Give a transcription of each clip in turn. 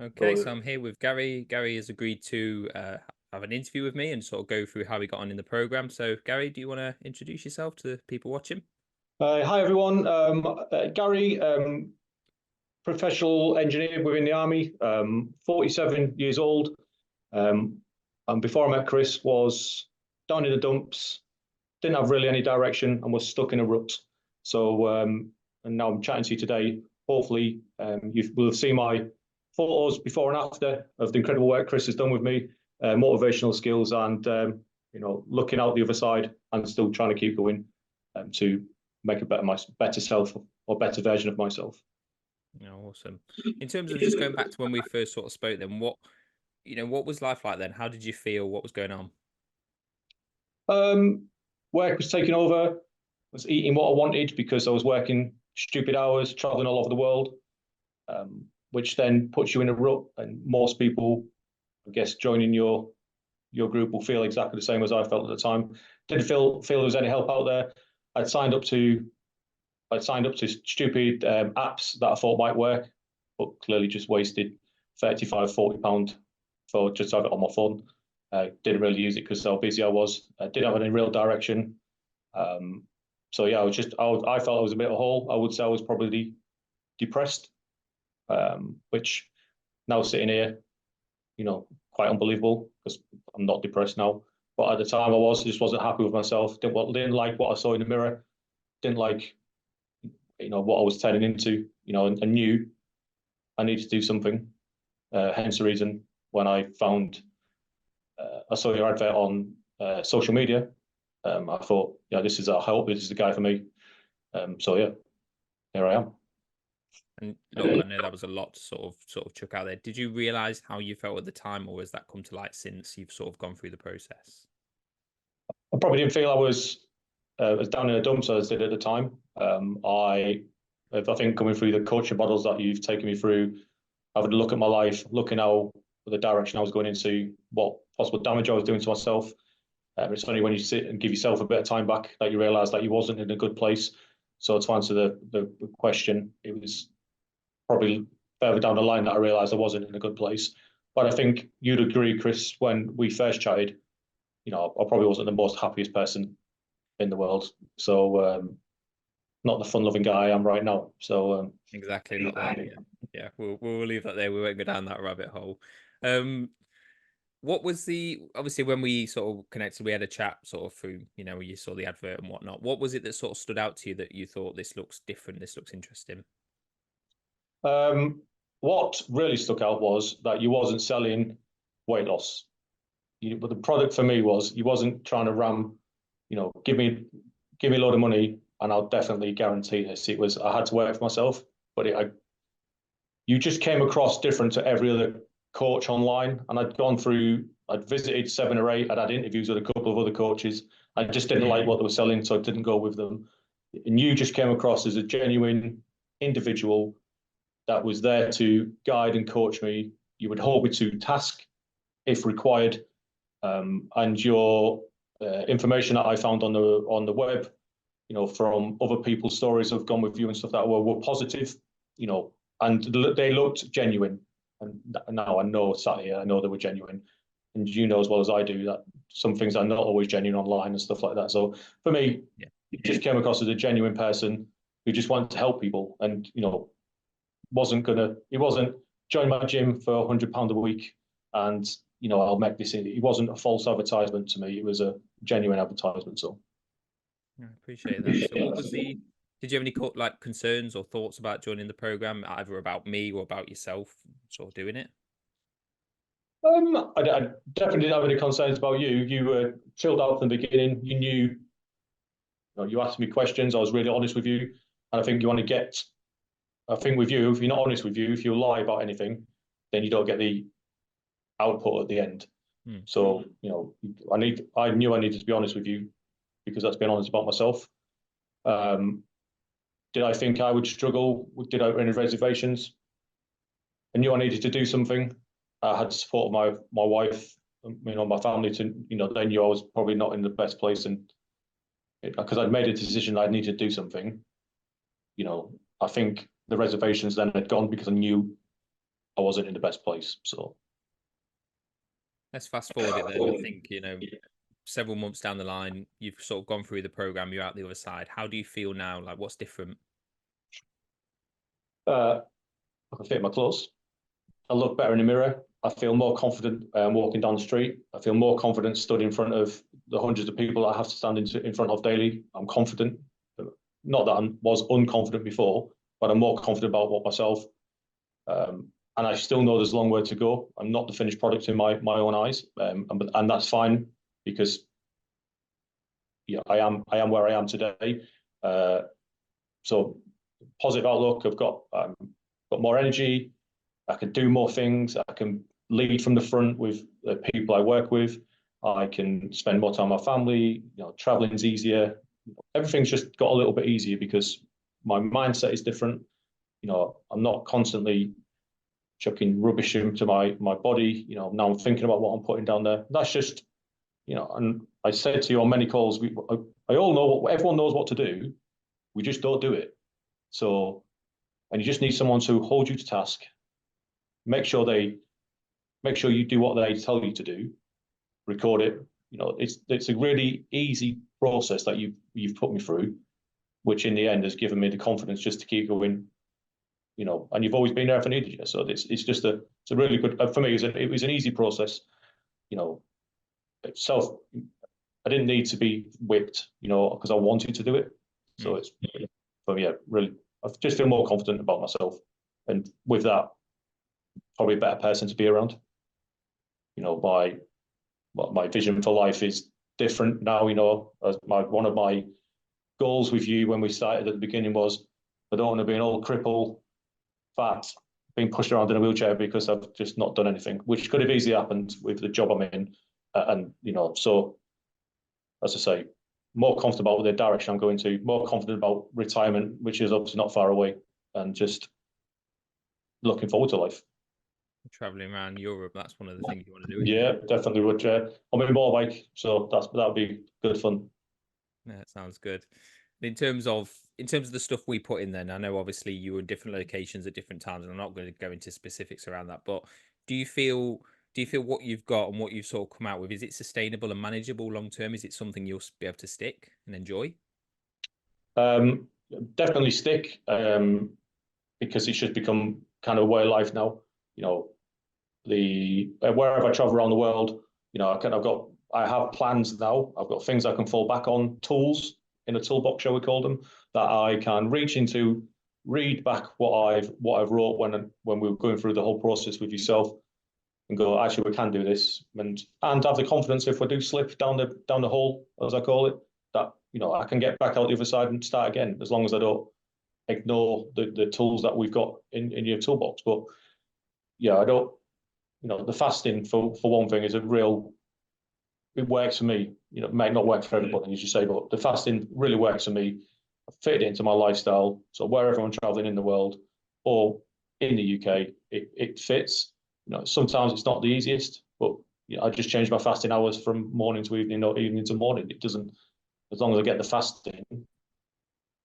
Okay, So, so I'm here with Gary. Gary has agreed to have an interview with me and sort of go through how he got on in the program. So, Gary, do you want to introduce yourself to the people watching? hi everyone. Gary, professional engineer within the army, 47 years old. Um, and before I met Chris, was down in the dumps, didn't have really any direction, and was stuck in a rut. So, and now I'm chatting to you today. Hopefully, you will see my photos before and after of the incredible work Chris has done with me, motivational skills, and looking out the other side and still trying to keep going to make a better self or better version of myself. Oh, awesome. In terms of just going back to when we first sort of spoke, then what was life like then? How did you feel? What was going on? Um, Work was taking over. Was eating what I wanted because I was working stupid hours, traveling all over the world, which then puts you in a rut. And most people, I guess, joining your group will feel exactly the same as I felt at the time. Didn't feel there was any help out there. I'd signed up to I'd signed up to stupid apps that I thought might work, but clearly just wasted 35, £40 for just to have it on my phone. Didn't really use it because how busy I was. I didn't have any real direction. Um, so yeah, I felt I was a bit of a hole. I would say I was probably depressed, which now sitting here, quite unbelievable because I'm not depressed now. But at the time just wasn't happy with myself. Didn't like what I saw in the mirror. Didn't like, what I was turning into, and knew I needed to do something. Hence the reason when I saw your advert on social media, I thought, yeah, I hope this is the guy for me. So yeah, here I am. And look, I know that was a lot to sort of chuck out there. Did you realize how you felt at the time, or has that come to light since you've sort of gone through the process? I probably didn't feel I was as down in the dumps as I did at the time. I think coming through the coaching models that you've taken me through, having a look at my life, looking how the direction I was going into, what possible damage I was doing to myself. It's only when you sit and give yourself a bit of time back that you realise that you wasn't in a good place. So to answer the question, it was probably further down the line that I realised I wasn't in a good place. But I think you'd agree, Chris, when we first chatted, I probably wasn't the most happiest person in the world. So not the fun-loving guy I am right now. So Exactly, not that. Yeah, yeah. We'll leave that there. We won't go down that rabbit hole. Um, what was the obviously when we sort of connected, we had a chat sort of through, you saw the advert and whatnot. What was it that sort of stood out to you that you thought this looks different, this looks interesting? what really stuck out was that you wasn't selling weight loss. But the product for me was you wasn't trying to ram, give me a load of money and I'll definitely guarantee this. It was I had to work for myself, but you just came across different to every other coach online. And I'd visited 7 or 8, I'd had interviews with a couple of other coaches. I just didn't like what they were selling, so I didn't go with them. And you just came across as a genuine individual that was there to guide and coach me. You would hold me to task if required, and your information that I found on the web, from other people's stories who've gone with you and stuff that were positive, and they looked genuine. And now I know, sat here, I know they were genuine. And you know as well as I do that some things are not always genuine online and stuff like that. So for me, Yeah. it just came across as a genuine person who just wanted to help people, and he wasn't join my gym for £100 a week and I'll make this. It wasn't a false advertisement to me. It was a genuine advertisement. So I appreciate that. So did you have any like concerns or thoughts about joining the program, either about me or about yourself sort of doing it? I definitely didn't have any concerns about you. You were chilled out from the beginning. You knew, you asked me questions. I was really honest with you. And I think you want to get, I think with you, if you're not honest with you, if you lie about anything, then you don't get the output at the end. So, I knew I needed to be honest with you because that's being honest about myself. Did I think I would struggle? Did I have any reservations? I knew I needed to do something. I had the support of my wife, my family to, they knew I was probably not in the best place, and because I'd made a decision I needed to do something. I think the reservations then had gone because I knew I wasn't in the best place. So Let's fast forward it then. I think, several months down the line, you've sort of gone through the program, you're out the other side. How do you feel now? Like, what's different? I can fit my clothes. I look better in the mirror. I feel more confident walking down the street. I feel more confident stood in front of the hundreds of people I have to stand in front of daily. I'm confident. Not that I was unconfident before, but I'm more confident about what myself. And I still know there's a long way to go. I'm not the finished product in my own eyes, and that's fine because I am where I am today. So positive outlook. I've got more energy. I can do more things. I can lead from the front with the people I work with. I can spend more time with my family. Traveling's easier. Everything's just got a little bit easier because my mindset is different. I'm not constantly chucking rubbish into my body. Now I'm thinking about what I'm putting down there. That's just, and I said to you on many calls, I all know everyone knows what to do. We just don't do it. So, and you just need someone to hold you to task. Make sure you do what they tell you to do. Record it. It's a really easy process that you've put me through, which in the end has given me the confidence just to keep going. And you've always been there if I needed you. So it's just it's a really good for me. It was an easy process. Itself, I didn't need to be whipped. Because I wanted to do it. So it's for me, really. I just feel more confident about myself, and with that, probably a better person to be around. My vision for life is different now. One of my goals with you when we started at the beginning was I don't want to be an old cripple, fat, being pushed around in a wheelchair because I've just not done anything, which could have easily happened with the job I'm in. So as I say, more confident about the direction I'm going to, more confident about retirement, which is obviously not far away, and just looking forward to life. Traveling around Europe, that's one of the things you want to do. Yeah, definitely would. I'm a motorbike, so that'd be good fun. Yeah, that sounds good. In terms of the stuff we put in, then I know obviously you were in different locations at different times, and I'm not going to go into specifics around that. But do you feel what you've got and what you've sort of come out with, is it sustainable and manageable long term? Is it something you'll be able to stick and enjoy? Definitely stick, because it's just become kind of a way of life now. Wherever I travel around the world, I have plans now. I've got things I can fall back on, tools in a toolbox, shall we call them, that I can reach into, read back what I've wrote when we were going through the whole process with yourself, and go, actually, we can do this, and have the confidence if we do slip down the hole, as I call it, that I can get back out the other side and start again, as long as I don't ignore the tools that we've got in your toolbox. But yeah, I don't. The fasting for one thing is it works for me. It may not work for everybody, as you say, but the fasting really works for me. I fit it into my lifestyle. So wherever I'm traveling in the world or in the UK, it fits. Sometimes it's not the easiest, but I just change my fasting hours from morning to evening or evening to morning. It doesn't, as long as I get the fasting,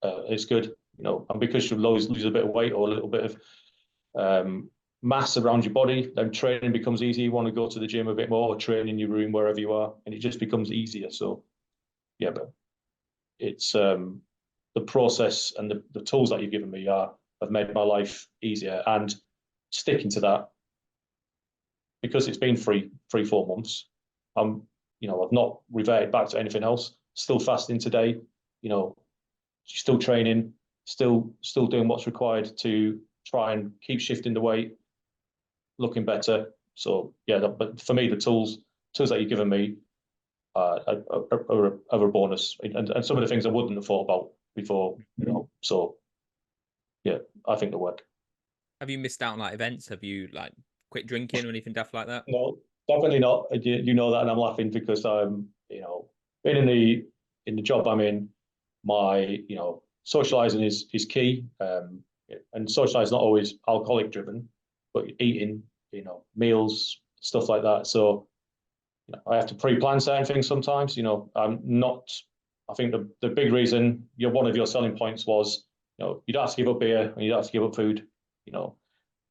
it's good. And because you lose a bit of weight or a little bit of mass around your body, then training becomes easy. You want to go to the gym a bit more or train in your room wherever you are, and it just becomes easier. So yeah, but it's the process and the tools that you've given me have made my life easier, and sticking to that, because it's been 4 months. I've not reverted back to anything else. Still fasting today, still training, still doing what's required to try and keep shifting the weight, looking better. So yeah, but for me, the tools that you've given me are a bonus, and some of the things I wouldn't have thought about before. So yeah, I think they work. Have you missed out on like events? Have you like quit drinking or anything daft like that? No, definitely not. You know that, and I'm laughing because I'm, being in the job I'm in, my socializing is key. And socializing is not always alcoholic driven, but eating, meals, stuff like that. So I have to pre-plan certain things sometimes. I'm not. I think the big reason one of your selling points was, you don't have to give up beer and you don't have to give up food.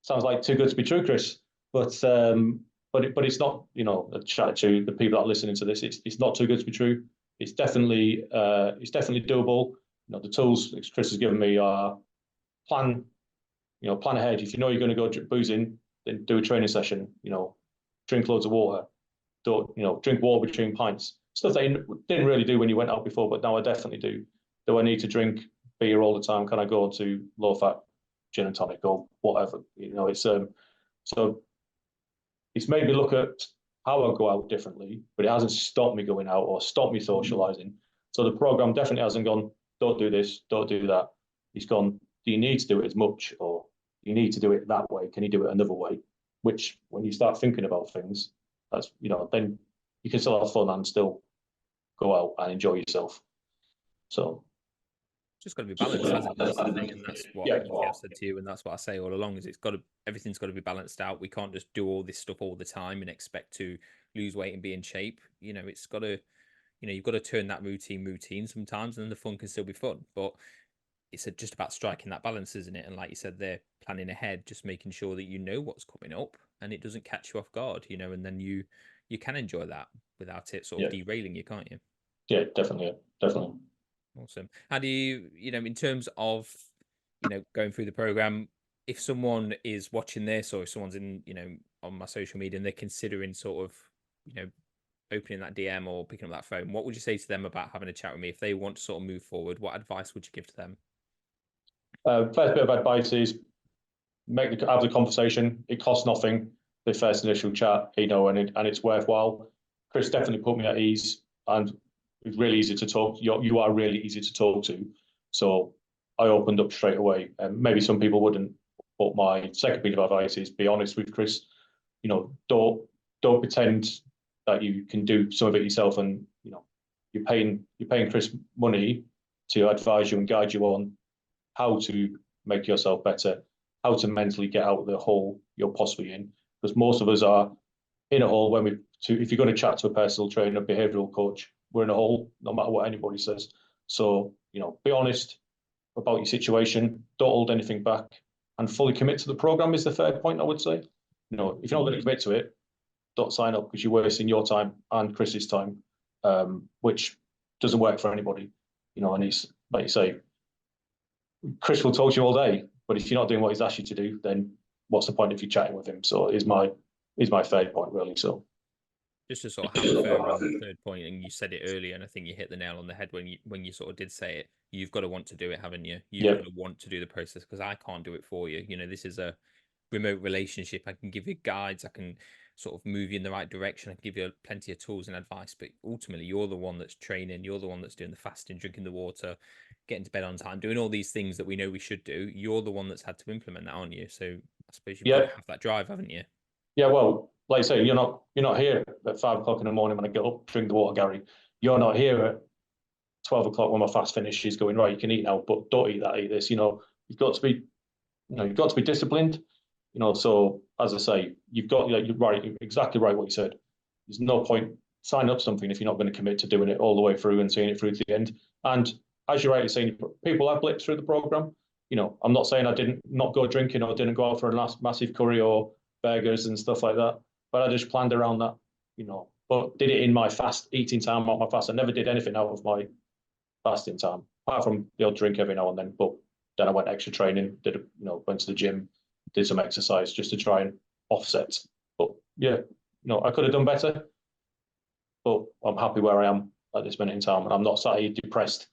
sounds like too good to be true, Chris. But it's not, you know, a chat to the people that are listening to this. It's not too good to be true. It's definitely doable. You know, the tools Chris has given me are plan ahead. If you know you're going to go boozing, then do a training session. You know, drink loads of water. Don't, you know, drink water between pints. Stuff that you didn't really do when you went out before, but now I definitely do. Do I need to drink beer all the time? Can I go to low fat gin and tonic or whatever? You know, it's so it's made me look at how I go out differently, but it hasn't stopped me going out or stopped me socializing. So the program definitely hasn't gone, don't do this, don't do that. It's gone, do you need to do it as much, or you need to do it that way? Can you do it another way? Which, when you start thinking about things, that's, you know, then you can still have fun and still go out and enjoy yourself. So just got to be balanced, hasn't it? That's the thing, and that's what I've said to you, and that's what I say all along. Is everything's got to be balanced out. We can't just do all this stuff all the time and expect to lose weight and be in shape. You know, it's got to, you know, you've got to turn that routine sometimes, and then the fun can still be fun. But it's just about striking that balance, isn't it? And like you said, they're planning ahead, just making sure that you know what's coming up and it doesn't catch you off guard. You know, and then you can enjoy that without it sort of derailing you, can't you? Yeah, definitely. Awesome. How do you, you know, in terms of, you know, going through the program, if someone is watching this or if someone's in, you know, on my social media and they're considering sort of, you know, opening that DM or picking up that phone, what would you say to them about having a chat with me? If they want to sort of move forward, what advice would you give to them? First bit of advice is have the conversation. It costs nothing. The first initial chat, you know, and it's worthwhile. Chris definitely put me at ease, and it's really easy to talk. You are really easy to talk to. So I opened up straight away. And maybe some people wouldn't, but my second bit of advice is be honest with Chris. You know, don't pretend that you can do some of it yourself, and you know, you're paying Chris money to advise you and guide you on how to make yourself better, how to mentally get out of the hole you're possibly in. Because most of us are in a hole if you're going to chat to a personal trainer, behavioral coach, we're in a hole, no matter what anybody says. So, you know, be honest about your situation, don't hold anything back, and fully commit to the program is the third point, I would say. You know, if you're not going to commit to it, don't sign up, because you're wasting your time and Chris's time, which doesn't work for anybody. You know, and he's, like you say, Chris will talk to you all day, but if you're not doing what he's asked you to do, then what's the point if you're chatting with him? So is my third point, really. So just to sort of hammer further on the third point, and you said it earlier, and I think you hit the nail on the head when you sort of did say it. You've got to want to do it, haven't you? You've got to want to do the process, because I can't do it for you. You know, this is a remote relationship. I can give you guides, I can sort of move you in the right direction, I can give you plenty of tools and advice, but ultimately you're the one that's training, you're the one that's doing the fasting, drinking the water, getting to bed on time, doing all these things that we know we should do. You're the one that's had to implement that, aren't you? So I suppose you've got to have that drive, haven't you? Yeah, well, like I say, you're not here at 5 o'clock in the morning when I get up, drink the water, Gary. You're not here at 12 o'clock when my fast finishes going, right, you can eat now, but don't eat that, eat this. You know, you've got to be disciplined. You know, so as I say, you're right, you're exactly right what you said. There's no point signing up something if you're not going to commit to doing it all the way through and seeing it through to the end. And as you're rightly saying, people have blipped through the program. You know, I'm not saying I didn't not go drinking or didn't go out for a last massive curry or burgers and stuff like that, but I just planned around that, you know, but did it in my fast eating time, not my fast. I never did anything out of my fasting time, apart from the odd drink every now and then. But then I went extra training, went to the gym, did some exercise just to try and offset. But yeah, I could have done better, but I'm happy where I am at this minute in time, and I'm not sat here depressed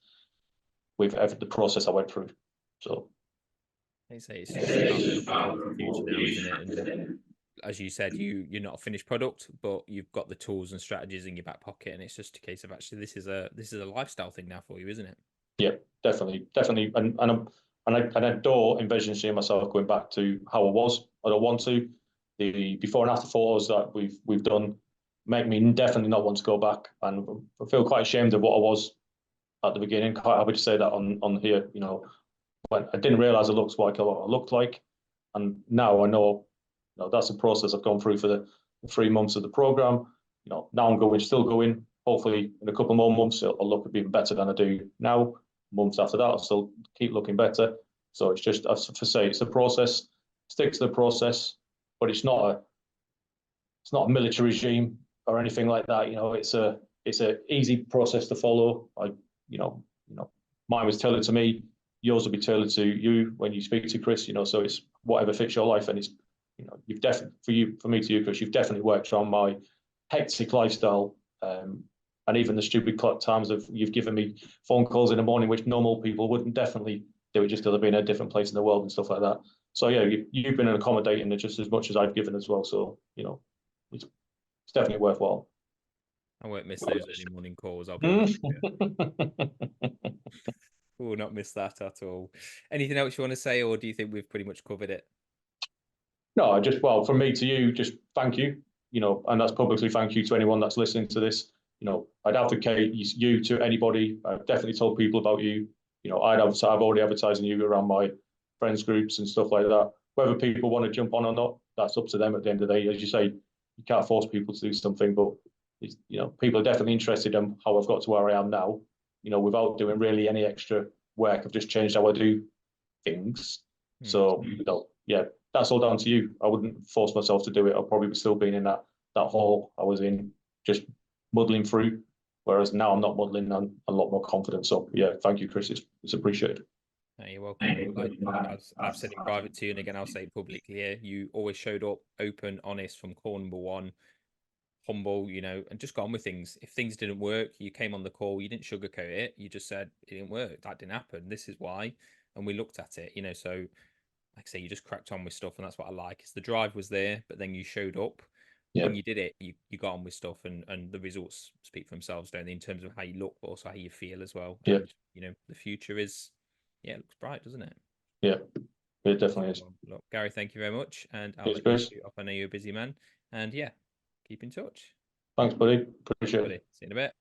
with the process I went through. So they say it's just about looking forward to the future now, isn't it? And as you said, you're not a finished product, but you've got the tools and strategies in your back pocket, and it's just a case of actually this is a lifestyle thing now for you, isn't it? Yeah, definitely, and I don't envision seeing myself going back to how I was. I don't want to. The before and after photos that we've done make me definitely not want to go back, and I feel quite ashamed of what I was at the beginning. Quite happy to say that on here. You know, when I didn't realize it looks like what I looked like, and now I know. That's a process I've gone through for the 3 months of the program. Now I'm still going. Hopefully, in a couple more months, I'll look even better than I do now. Months after that, I'll still keep looking better. So it's just, as for say, it's a process. stick to the process, but it's not a military regime or anything like that. It's a easy process to follow. Mine was tailored to me. Yours will be tailored to you when you speak to Chris. So it's whatever fits your life, and it's you've definitely for me to you, Chris, you've definitely worked on my hectic lifestyle. And even the stupid clock times of you've given me phone calls in the morning, which normal people wouldn't definitely do it just because they've been in a different place in the world and stuff like that. So yeah, you've been accommodating just as much as I've given as well. So it's definitely worthwhile. I won't miss those early morning calls. I'll be honest with you. Will not miss that at all. Anything else you want to say, or do you think we've pretty much covered it? No, from me to you, just thank you. And that's publicly thank you to anyone that's listening to this. I'd advocate you to anybody. I've definitely told people about you. I've already advertising you around my friends groups and stuff like that. Whether people want to jump on or not, that's up to them at the end of the day. As you say, you can't force people to do something, but people are definitely interested in how I've got to where I am now. Without doing really any extra work, I've just changed how I do things. So yeah, that's all down to you. I wouldn't force myself to do it. I'll probably be still being in that hole I was in, just muddling through. Whereas now I'm not muddling, I'm a lot more confident. So yeah, thank you, Chris. It's appreciated. No, you're welcome. I've said in private to you, and again, I'll say it publicly here. You always showed up open, honest from call number one, humble, and just got on with things. If things didn't work, you came on the call, you didn't sugarcoat it. You just said it didn't work. That didn't happen. This is why. And we looked at it, so like I say, you just cracked on with stuff, and that's what I like. Is the drive was there, but then you showed up. Yeah. When you did it, you got on with stuff, and the results speak for themselves, don't they, in terms of how you look, but also how you feel as well. Yeah. And, the future is, it looks bright, doesn't it? Yeah, it definitely is. Look, Gary, thank you very much, and I'll let you shoot off. I know you're a busy man, and yeah, keep in touch. Thanks, buddy. Appreciate it. See you in a bit.